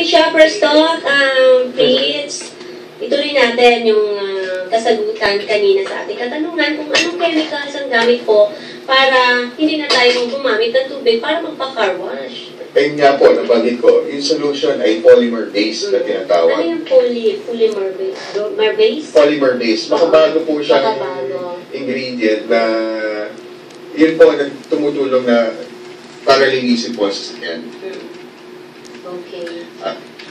Shopper Stock, please, ituloy natin yung kasagutan kanina sa ating katanungan kung anong chemicals ang gamit po para hindi na tayo gumamit ng tubig para magpa-car wash. Ayun nga po, nabanggit ko, yung solution ay polymer-based na tinatawag. Ano yung polymer-based? Polymer-based. Makabago po siyang ingredient na yun po na tumutulong na para linisin po sa sasakyan. Okay.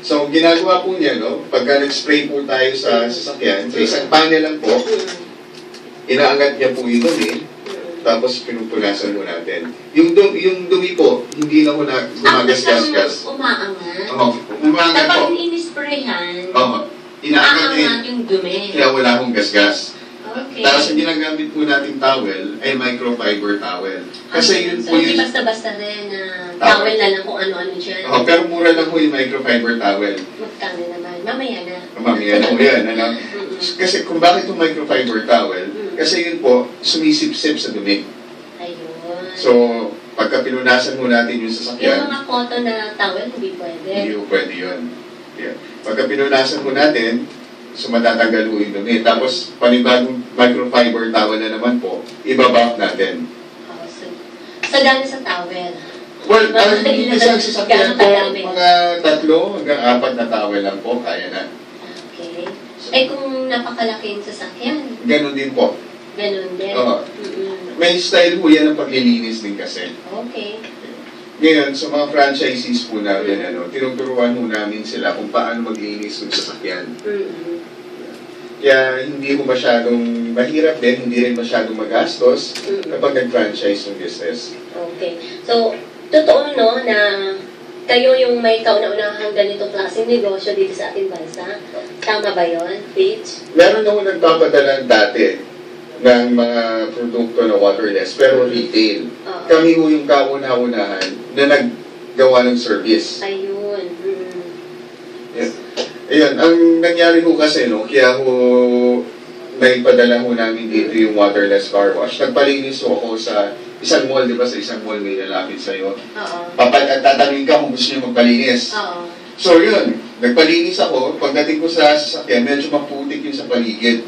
So, ginagawa po niya, no? Pagka nag-spray po tayo sa sasakyan, sa isang panel lang po, inaangat niya po yung dumi, tapos pinupunasan mo natin. Yung dumi po, hindi na po na gumagasgas-gas. Umaangat? Oo, umaangat po. Kapag in-sprayan, inaangat yung dumi. Kaya wala akong gasgas. Okay. Tapos ang ginagamit po nating towel ay microfiber towel. Kasi yun so, po hindi yung... basta-basta rin na towel na lang kung ano-ano dyan. Pero mura lang po yung microfiber towel. Magkano naman? Mamaya na. Mamaya na po yan. Ano? Kasi kung bakit yung microfiber towel, kasi yun po, sumisip-sip sa dumi. Ayun. So, pagka pinunasan mo natin yung sasakyan... Yung mga cotton na towel, hindi pwede. Hindi po pwede yun. Yeah. Pagka pinunasan mo natin, so matatanggal mo yung dumi. Tapos, panibagong microfiber towel na naman po, ibabath natin. So, gano'n sa towel? Well, isang sasakyan po, mga 3 hanggang 4 na towel lang po, kaya na. Okay. Eh kung napakalaking sasakyan? Ganon din po. Ganon din? Oo. May style po yan ng paglilinis din kasi. Okay. Ngayon, sa mga franchisees po namin, tinuturuan po namin sila kung paano maglinis ng sasakyan. Kaya hindi ko masyadong mahirap din, hindi rin masyadong magastos kapag nag-franchise yung business. Okay. So, totoo no na kayo yung may kauna-unahang ganitong klaseng negosyo dito sa ating bansa. Tama ba yun, Paige? Meron ako nagpapadala dati ng mga produkto na waterless, pero retail. Kami ho yung kauna-unahan na naggawa ng service. Ayun. Yeah. Ayun, ang nangyari ho kasi, kaya ho naipadala ho namin dito yung waterless car wash. Nagpalinis ho ako sa isang mall, di ba? Sa isang mall may lalapit sa'yo. Tatanungin ka kung gusto niyo magpalinis. So yun, nagpalinis ako. Pagdating ko sa sasakyan, medyo maputik yun sa paligid.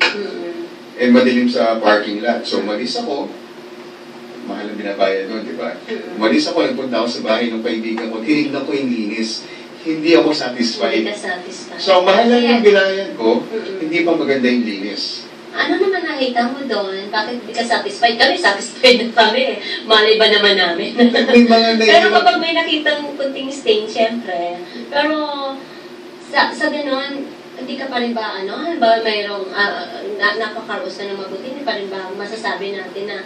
And madilim sa parking lot. So umalis ako. Mahal ang binabayad doon, di ba? Umalis ako, nagpunta ako sa bahay ng kaibigan ko. Tinignan ko yung linis. Hindi ako satisfied. Hindi ka satisfied. So, mahal lang yung binayad ko, hindi pa maganda yung linis. Ano naman nakita mo doon? Bakit hindi ka satisfied? Kami satisfied na kami. Malay ba naman namin? Pero kapag may nakita mong kunting stain, syempre. Pero, sa gano'n, hindi ka pa rin ba, halimbawa mayroong napakaros na mabuti, hindi pa rin ba masasabi natin na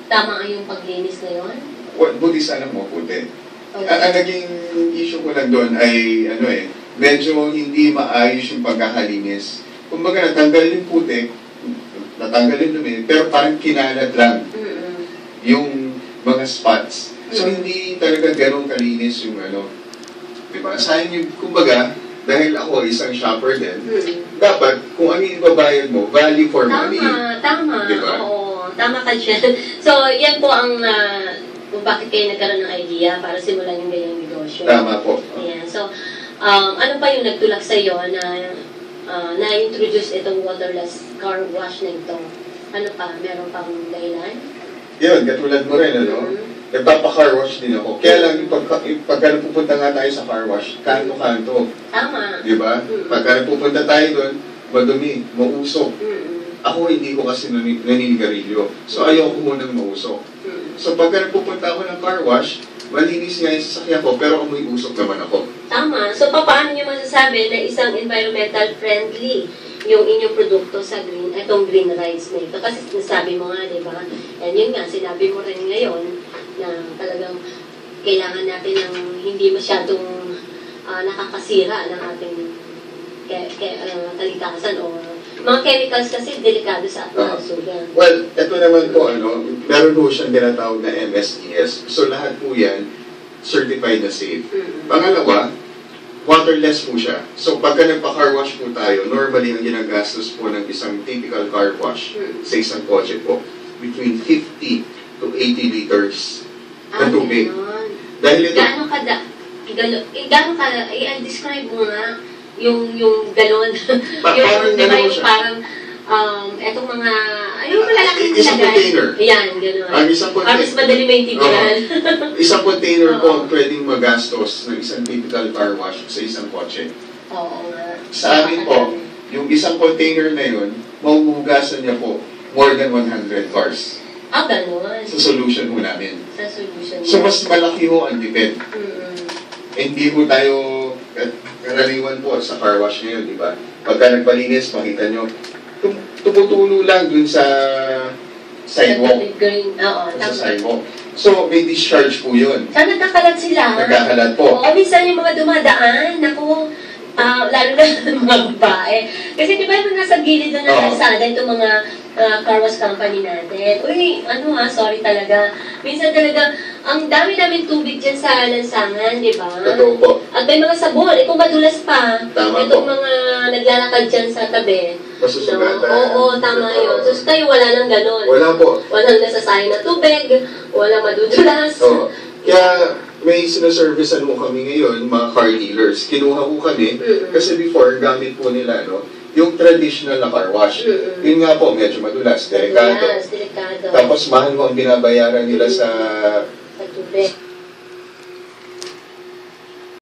tama ang yung paglinis na yun? Buti sana mo, puti. Okay. Ang naging issue ko lang doon ay, medyo hindi maayos yung pagkakalinis. Kumbaga, natanggal yung putik, natanggal yung dumi, pero parang kinalat lang yung mga spots. So, hindi talaga ganun kalinis yung diba? Sayang yung, kumbaga, dahil ako isang shopper din, dapat kung ano yung ibabayad mo, value for money. Tama. Diba? Oo, tama ka dyan. So, yan po ang kung bakit kayo nagkaroon ng idea para simulan yung ganyang negosyo. Tama po. Yeah. So, ano pa yung nagtulak sa iyo na na-introduce itong waterless car wash na ito? Ano pa? Meron pang dahilan? Yun, katulad mo rin, nagpapa-car wash din ako. Kaya lang, pagka pupunta nga tayo sa car wash, kanto-kanto. Tama. Diba? Pagka pupunta tayo doon, madumi, mausok. Ako, hindi ko kasi naninigarilyo. So, ayaw ko munang mausok. So, pagka pupunta ako ng car wash, malinis nga yung sasakyan ko, pero amoy usok naman ako. Tama. So, paano nyo masasabi na isang environmental friendly yung inyong produkto sa itong green rice na ito? Kasi sinasabi mo nga, di ba? And yun nga, sinabi mo rin ngayon na talagang kailangan natin ng hindi masyadong nakakasira ng ating kalikasan o mga chemicals kasi delikado sa ating kalusugan. Well, ito naman po, meron po siyang tinatawag na MSDS. So, lahat po yan, certified na safe. Pangalawa, waterless po siya. So, pagka nagpa-car wash po tayo, normally ang ginagastos po ng isang typical car wash sa isang kotse po, between 50 to 80 liters na tubig. Dahil ito, Gano'n ka, i-describe mo nga yung galon. Parang Di ba gano'n yung siya. parang, etong mga, yung malalaking Isang container. Yan, gano'n. Isang container. Para mas madali maintindihan. Isang container po ang pwedeng magastos ng isang typical car wash sa isang kotse. Oo nga. Sa amin po, yung isang container na yun, mahuhugasan niya po more than 100 cars. Gano'n. Sa solution ho namin. Sa solution. So, mas malaki ho ang depend. Hindi ho tayo karaniwan po sa car wash ngayon, di ba? Pagka nagpalinis, makita nyo, tumutulo lang dun sa sidewalk. Sa sidewalk. So, may discharge po yun. Saan nagkakalat sila? Nagkakalat po. Oo, minsan yung mga dumadaan, naku, lalo na mga babae. Kasi di ba yung nasa gilid na ng kalsada, itong mga car wash company natin. Uy, sorry talaga. Minsan talaga, ang dami-daming tubig dyan sa lansangan, di ba? Totoo po. At may mga sabon, kung madulas pa, Tama itong po. mga naglalakad dyan sa tabi. Masusugatan. Oo, tama yun. So, kayo wala nang ganun. Wala po. Walang nasasayang na tubig, walang madudulas. Oo. Kaya, may sinaservicean mo kami ngayon, mga car dealers. Kinuha ko kami, kasi before, gamit po nila, yung traditional na car wash. Yun nga po, medyo madulas, delikado. Delikado. Tapos, mahal mo ang binabayaran nila sa Sa tubig.